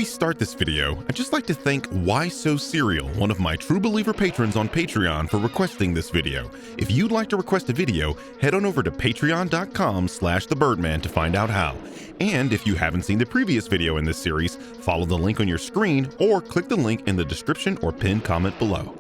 we start this video, I'd just like to thank Why So Serial, one of my True Believer patrons on Patreon, for requesting this video. If you'd like to request a video, head on over to patreon.com/thebirdman to find out how. And if you haven't seen the previous video in this series, follow the link on your screen or click the link in the description or pinned comment below.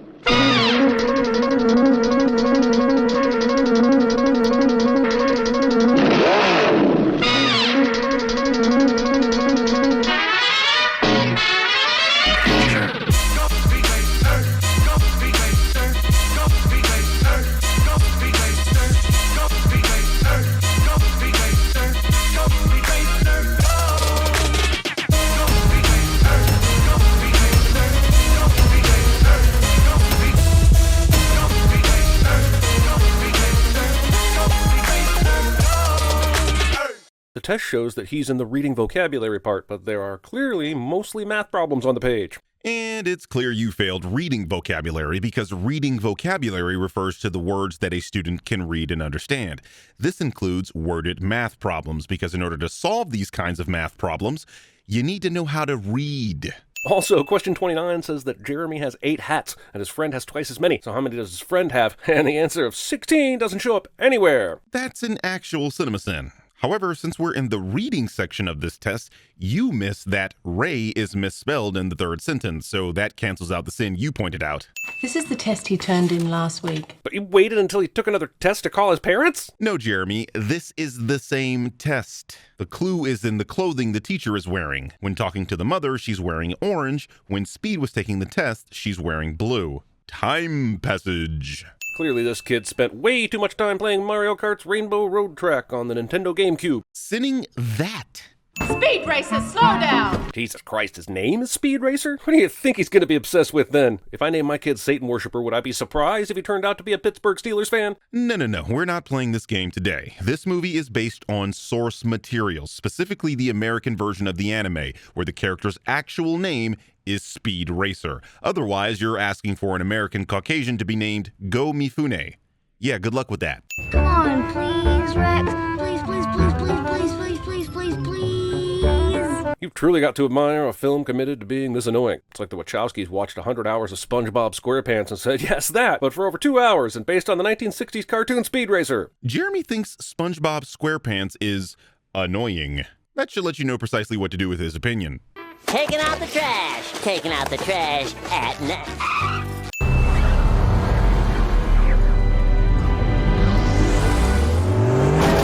The test shows that he's in the reading vocabulary part, but there are clearly mostly math problems on the page. And it's clear you failed reading vocabulary because reading vocabulary refers to the words that a student can read and understand. This includes worded math problems because in order to solve these kinds of math problems, you need to know how to read. Also, question 29 says that Jeremy has 8 hats and his friend has twice as many. So how many does his friend have? And the answer of 16 doesn't show up anywhere. That's an actual CinemaSin. However, since we're in the reading section of this test, you missed that Ray is misspelled in the third sentence, so that cancels out the sin you pointed out. This is the test he turned in last week. But he waited until he took another test to call his parents? No, Jeremy, this is the same test. The clue is in the clothing the teacher is wearing. When talking to the mother, she's wearing orange. When Speed was taking the test, she's wearing blue. Time passage. Clearly this kid spent way too much time playing Mario Kart's Rainbow Road Track on the Nintendo GameCube. Sinning that. Speed Racer, slow down! Jesus Christ, his name is Speed Racer? What do you think he's going to be obsessed with then? If I named my kid Satan Worshipper, would I be surprised if he turned out to be a Pittsburgh Steelers fan? No, we're not playing this game today. This movie is based on source material, specifically the American version of the anime, where the character's actual name is Speed Racer. Otherwise, you're asking for an American Caucasian to be named Go Mifune. Yeah, good luck with that. Come on, please, Rex. Please, please, please, please, please, please, please, please, please. You've truly got to admire a film committed to being this annoying. It's like the Wachowskis watched 100 hours of SpongeBob SquarePants and said, yes, that, but for over 2 hours and based on the 1960s cartoon Speed Racer. Jeremy thinks SpongeBob SquarePants is annoying. That should let you know precisely what to do with his opinion. Taking out the trash at night.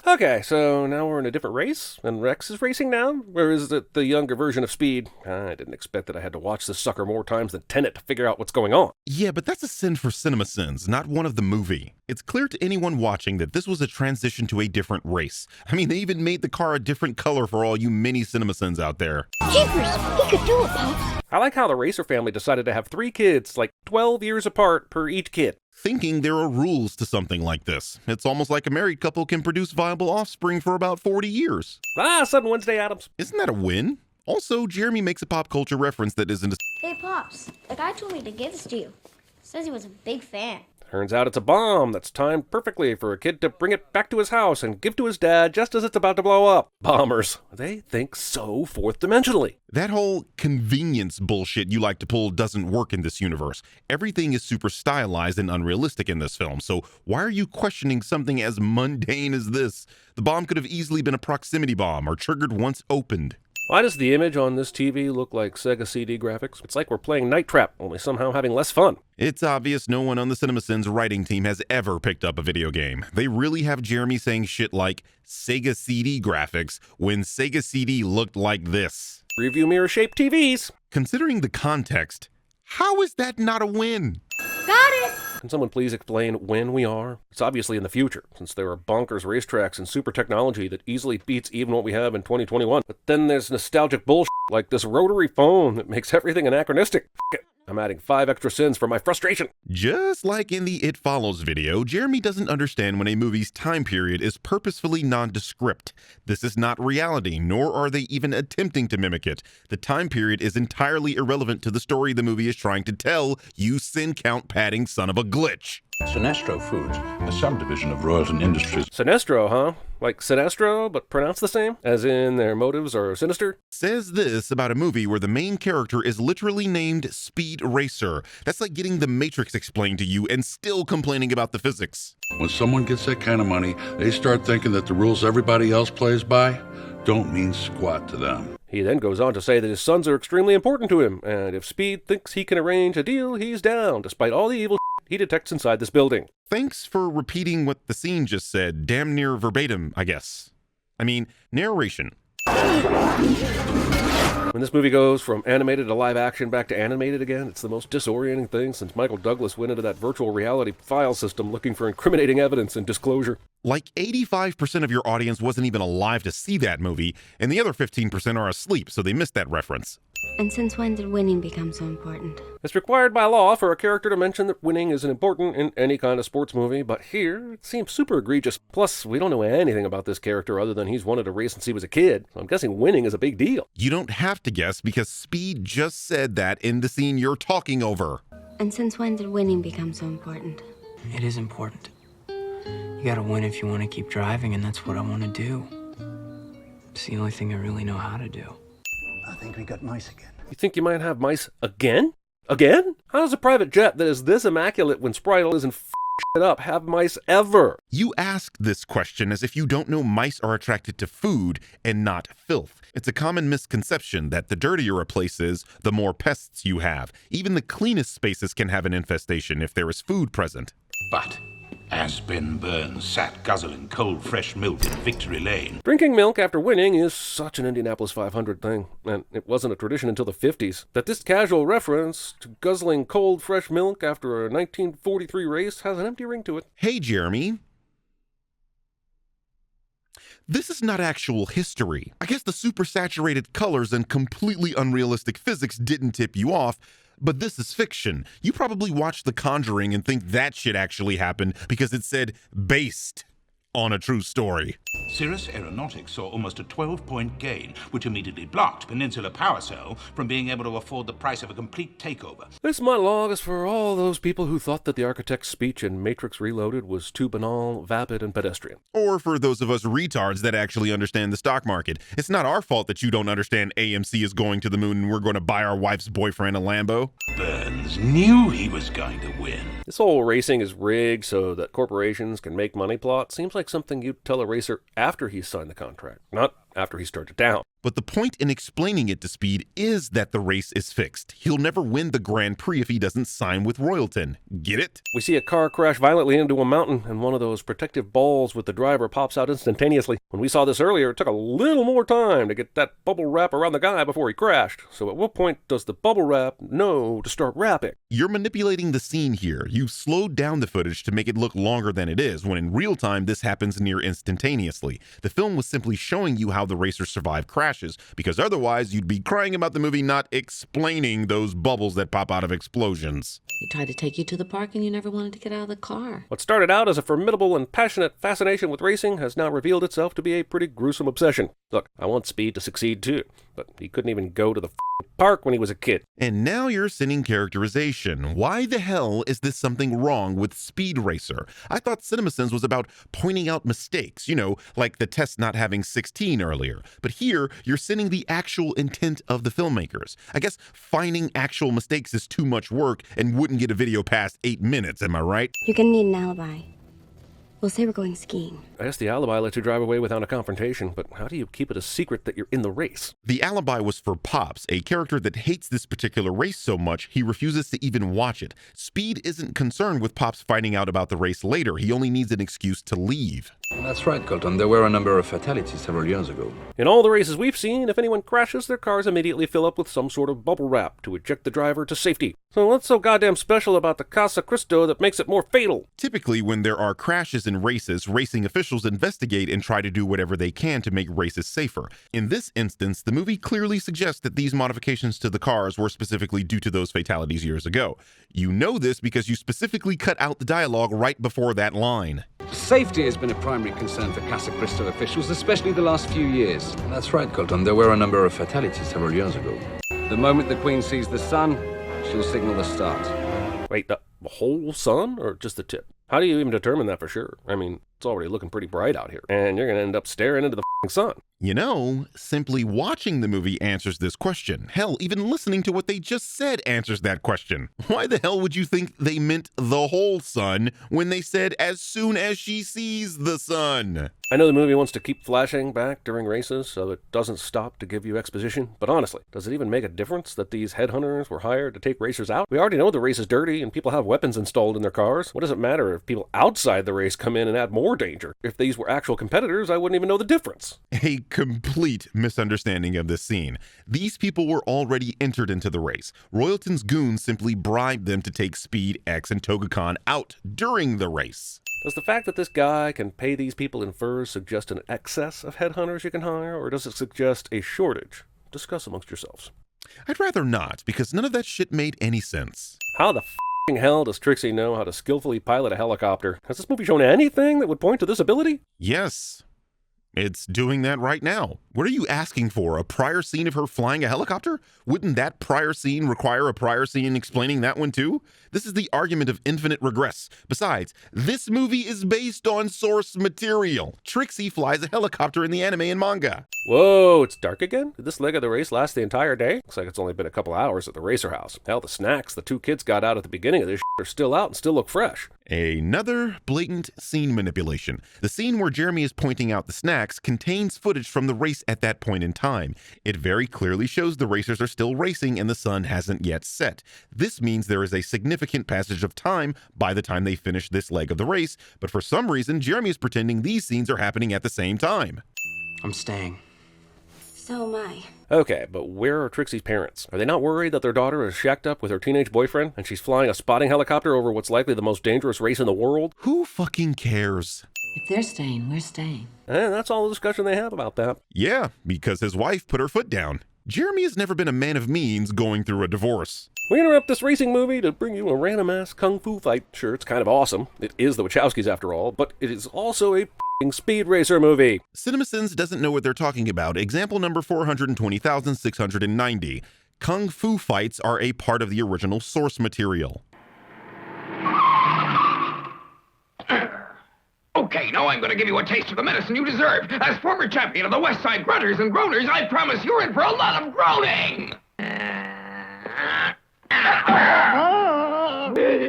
Okay, so now we're in a different race, and Rex is racing now? Or is it the younger version of Speed? I didn't expect that I had to watch this sucker more times than Tenet to figure out what's going on. Yeah, but that's a sin for CinemaSins, not one of the movie. It's clear to anyone watching that this was a transition to a different race. I mean, they even made the car a different color for all you mini CinemaSins out there. Jeepers, he could do it, Pops. I like how the Racer family decided to have 3 kids, like 12 years apart per each kid. Thinking there are rules to something like this. It's almost like a married couple can produce viable offspring for about 40 years. Sudden Wednesday Addams. Isn't that a win? Also, Jeremy makes a pop culture reference that isn't a... Hey, Pops, the guy told me to give this to you. Says he was a big fan. Turns out it's a bomb that's timed perfectly for a kid to bring it back to his house and give to his dad just as it's about to blow up. Bombers. They think so fourth-dimensionally. That whole convenience bullshit you like to pull doesn't work in this universe. Everything is super stylized and unrealistic in this film, so why are you questioning something as mundane as this? The bomb could have easily been a proximity bomb or triggered once opened. Why does the image on this TV look like Sega CD graphics? It's like we're playing Night Trap, only somehow having less fun. It's obvious no one on the CinemaSins writing team has ever picked up a video game. They really have Jeremy saying shit like Sega CD graphics when Sega CD looked like this. Review mirror-shaped TVs. Considering the context, how is that not a win? Got it! Can someone please explain when we are? It's obviously in the future, since there are bonkers racetracks and super technology that easily beats even what we have in 2021. But then there's nostalgic bullshit like this rotary phone that makes everything anachronistic. F*** it. I'm adding 5 extra sins for my frustration. Just like in the It Follows video, Jeremy doesn't understand when a movie's time period is purposefully nondescript. This is not reality, nor are they even attempting to mimic it. The time period is entirely irrelevant to the story the movie is trying to tell, you sin count padding son of a glitch. Sinestro Foods, a subdivision of Royalton Industries. Sinestro, huh? Like Sinestro, but pronounced the same? As in their motives are sinister? Says this about a movie where the main character is literally named Speed Racer. That's like getting the Matrix explained to you and still complaining about the physics. When someone gets that kind of money, they start thinking that the rules everybody else plays by don't mean squat to them. He then goes on to say that his sons are extremely important to him, and if Speed thinks he can arrange a deal, he's down, despite all the evil he detects inside this building. Thanks for repeating what the scene just said, damn near verbatim, I guess. I mean, narration. When this movie goes from animated to live action back to animated again, it's the most disorienting thing since Michael Douglas went into that virtual reality file system looking for incriminating evidence and disclosure. Like 85% of your audience wasn't even alive to see that movie, and the other 15% are asleep, so they missed that reference. And since when did winning become so important? It's required by law for a character to mention that winning isn't important in any kind of sports movie, but here it seems super egregious. Plus, we don't know anything about this character other than he's wanted to race since he was a kid, so I'm guessing winning is a big deal. You don't have to guess because Speed just said that in the scene you're talking over. And since when did winning become so important? It is important. You gotta win if you want to keep driving, and that's what I want to do. It's the only thing I really know how to do. I think we got mice again. You think you might have mice again? Again? How does a private jet that is this immaculate when Spritle isn't shit up have mice ever? You ask this question as if you don't know mice are attracted to food and not filth. It's a common misconception that the dirtier a place is, the more pests you have. Even the cleanest spaces can have an infestation if there is food present. But as Ben Burns sat guzzling cold fresh milk in Victory Lane, Drinking milk after winning is such an Indianapolis 500 thing, and it wasn't a tradition until the 50s, that this casual reference to guzzling cold fresh milk after a 1943 race has an empty ring to it. Hey, Jeremy. This is not actual history. I guess the supersaturated colors and completely unrealistic physics didn't tip you off, but this is fiction. You probably watched The Conjuring and think that shit actually happened because it said based on a true story. Cirrus Aeronautics saw almost a 12-point gain, which immediately blocked Peninsula Power Cell from being able to afford the price of a complete takeover. This monologue is for all those people who thought that the architect's speech in Matrix Reloaded was too banal, vapid, and pedestrian. Or for those of us retards that actually understand the stock market. It's not our fault that you don't understand AMC is going to the moon and we're going to buy our wife's boyfriend a Lambo. Burns knew he was going to win. This whole racing is rigged so that corporations can make money plot seems like something you'd tell a racer after he's signed the contract, not after he's turned it down. But the point in explaining it to Speed is that the race is fixed. He'll never win the Grand Prix if he doesn't sign with Royalton. Get it? We see a car crash violently into a mountain, and one of those protective balls with the driver pops out instantaneously. When we saw this earlier, it took a little more time to get that bubble wrap around the guy before he crashed. So at what point does the bubble wrap know to start wrapping? You're manipulating the scene here. You've slowed down the footage to make it look longer than it is, when in real time this happens near instantaneously. The film was simply showing you how the racers survive crashes, because otherwise you'd be crying about the movie not explaining those bubbles that pop out of explosions. He tried to take you to the park and you never wanted to get out of the car. What started out as a formidable and passionate fascination with racing has now revealed itself to be a pretty gruesome obsession. Look, I want Speed to succeed too, but he couldn't even go to the park when he was a kid. And now you're sinning characterization. Why the hell is this something wrong with Speed Racer? I thought CinemaSins was about pointing out mistakes, you know, like the test not having 16 earlier. But here, you're sinning the actual intent of the filmmakers. I guess finding actual mistakes is too much work and wouldn't get a video past 8 minutes, am I right? You're gonna need an alibi. We'll say we're going skiing. I guess the alibi lets you drive away without a confrontation, but how do you keep it a secret that you're in the race? The alibi was for Pops, a character that hates this particular race so much he refuses to even watch it. Speed isn't concerned with Pops finding out about the race later. He only needs an excuse to leave. That's right, Colton. There were a number of fatalities several years ago. In all the races we've seen, if anyone crashes, their cars immediately fill up with some sort of bubble wrap to eject the driver to safety. So what's so goddamn special about the Casa Cristo that makes it more fatal? Typically, when there are crashes in races, racing officials investigate and try to do whatever they can to make races safer. In this instance, the movie clearly suggests that these modifications to the cars were specifically due to those fatalities years ago. You know this because you specifically cut out the dialogue right before that line. Safety has been a primary concern for Casa Cristo officials, especially the last few years. That's right, Colton. There were a number of fatalities several years ago. The moment the Queen sees the sun, she'll signal the start. Wait, whole sun or just the tip? How do you even determine that for sure? I mean, it's already looking pretty bright out here, and you're going to end up staring into the sun. You know, simply watching the movie answers this question. Hell, even listening to what they just said answers that question. Why the hell would you think they meant the whole sun when they said as soon as she sees the sun? I know the movie wants to keep flashing back during races so it doesn't stop to give you exposition, but honestly, does it even make a difference that these headhunters were hired to take racers out? We already know the race is dirty and people have weapons installed in their cars. What does it matter if people outside the race come in and add more danger? If these were actual competitors, I wouldn't even know the difference. A complete misunderstanding of this scene. These people were already entered into the race. Royalton's goons simply bribed them to take Speed, X, and Toga Khan out during the race. Does the fact that this guy can pay these people in furs suggest an excess of headhunters you can hire, or does it suggest a shortage? Discuss amongst yourselves. I'd rather not, because none of that shit made any sense. How the f***ing hell does Trixie know how to skillfully pilot a helicopter? Has this movie shown anything that would point to this ability? Yes. It's doing that right now. What are you asking for? A prior scene of her flying a helicopter? Wouldn't that prior scene require a prior scene explaining that one too? This is the argument of infinite regress. Besides, this movie is based on source material. Trixie flies a helicopter in the anime and manga. Whoa, it's dark again? Did this leg of the race last the entire day? Looks like it's only been a couple hours at the racer house. Hell, the snacks the two kids got out at the beginning of this are still out and still look fresh. Another blatant scene manipulation. The scene where Jeremy is pointing out the snacks contains footage from the race at that point in time. It very clearly shows the racers are still racing and the sun hasn't yet set. This means there is a significant passage of time by the time they finish this leg of the race, but for some reason, Jeremy is pretending these scenes are happening at the same time. I'm staying. So am I. Okay, but where are Trixie's parents? Are they not worried that their daughter is shacked up with her teenage boyfriend and she's flying a spotting helicopter over what's likely the most dangerous race in the world? Who fucking cares? If they're staying, we're staying. And that's all the discussion they have about that. Yeah, because his wife put her foot down. Jeremy has never been a man of means going through a divorce. We interrupt this racing movie to bring you a random-ass kung fu fight. Sure, it's kind of awesome. It is the Wachowskis after all, but it is also a speed racer movie. CinemaSins doesn't know what they're talking about. Example number 420,690. Kung fu fights are a part of the original source material. Okay, now I'm going to give you a taste of the medicine you deserve. As former champion of the West Side Grunters and Groaners, I promise you're in for a lot of groaning.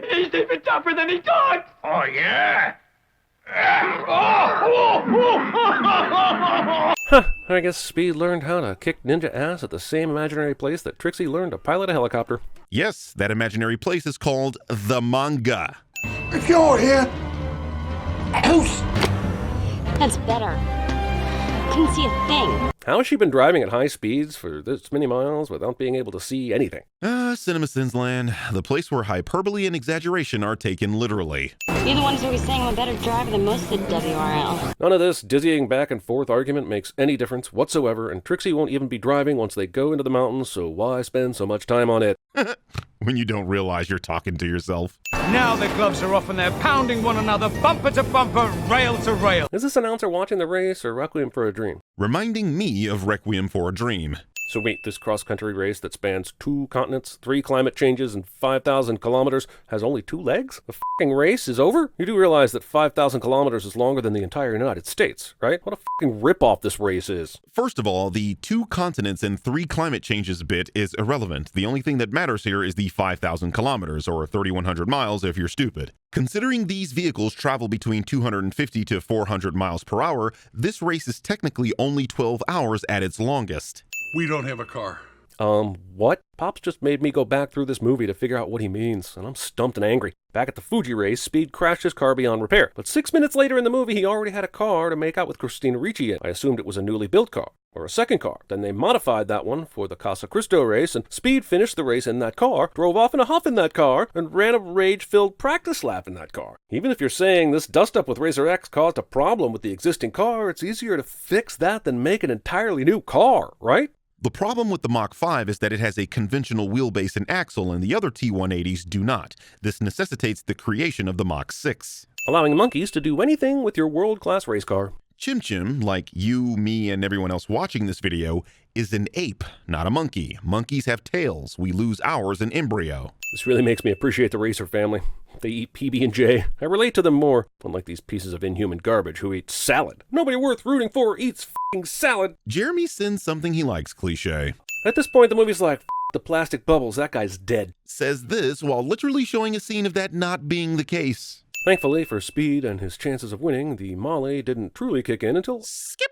He's even tougher than he talks. Oh, yeah? Huh, I guess Speed learned how to kick ninja ass at the same imaginary place that Trixie learned to pilot a helicopter. Yes, that imaginary place is called the manga. If you're here, That's better. Couldn't see a thing. How has she been driving at high speeds for this many miles without being able to see anything? CinemaSins land, the place where hyperbole and exaggeration are taken literally. You're the ones always saying I'm a better driver than most of the WRL. None of this dizzying back and forth argument makes any difference whatsoever, and Trixie won't even be driving once they go into the mountains, so why spend so much time on it? When you don't realize you're talking to yourself. Now the gloves are off and they're pounding one another bumper to bumper, rail to rail. Is this announcer watching the race or Requiem for a Dream? Reminding me of Requiem for a Dream. So wait, this cross-country race that spans 2 continents, 3 climate changes, and 5,000 kilometers has only 2 legs? The f***ing race is over? You do realize that 5,000 kilometers is longer than the entire United States, right? What a f***ing rip-off this race is. First of all, the 2 continents and 3 climate changes bit is irrelevant. The only thing that matters here is the 5,000 kilometers, or 3,100 miles if you're stupid. Considering these vehicles travel between 250 to 400 miles per hour, this race is technically only 12 hours at its longest. We don't have a car. What? Pops just made me go back through this movie to figure out what he means, and I'm stumped and angry. Back at the Fuji race, Speed crashed his car beyond repair, but 6 minutes later in the movie, he already had a car to make out with Christina Ricci in. I assumed it was a newly built car, or a second car. Then they modified that one for the Casa Cristo race, and Speed finished the race in that car, drove off in a huff in that car, and ran a rage-filled practice lap in that car. Even if you're saying this dust-up with Racer X caused a problem with the existing car, it's easier to fix that than make an entirely new car, right? The problem with the Mach 5 is that it has a conventional wheelbase and axle, and the other T180s do not. This necessitates the creation of the Mach 6. Allowing monkeys to do anything with your world-class race car. Chim Chim, like you, me, and everyone else watching this video, is an ape, not a monkey. Monkeys have tails. We lose ours in embryo. This really makes me appreciate the Racer family. They eat PB&J. I relate to them more, unlike these pieces of inhuman garbage who eat salad. Nobody worth rooting for eats f***ing salad. Jeremy sends something he likes cliche. At this point, the movie's like, the plastic bubbles, that guy's dead. Says this while literally showing a scene of that not being the case. Thankfully for Speed and his chances of winning, the Molly didn't truly kick in until skip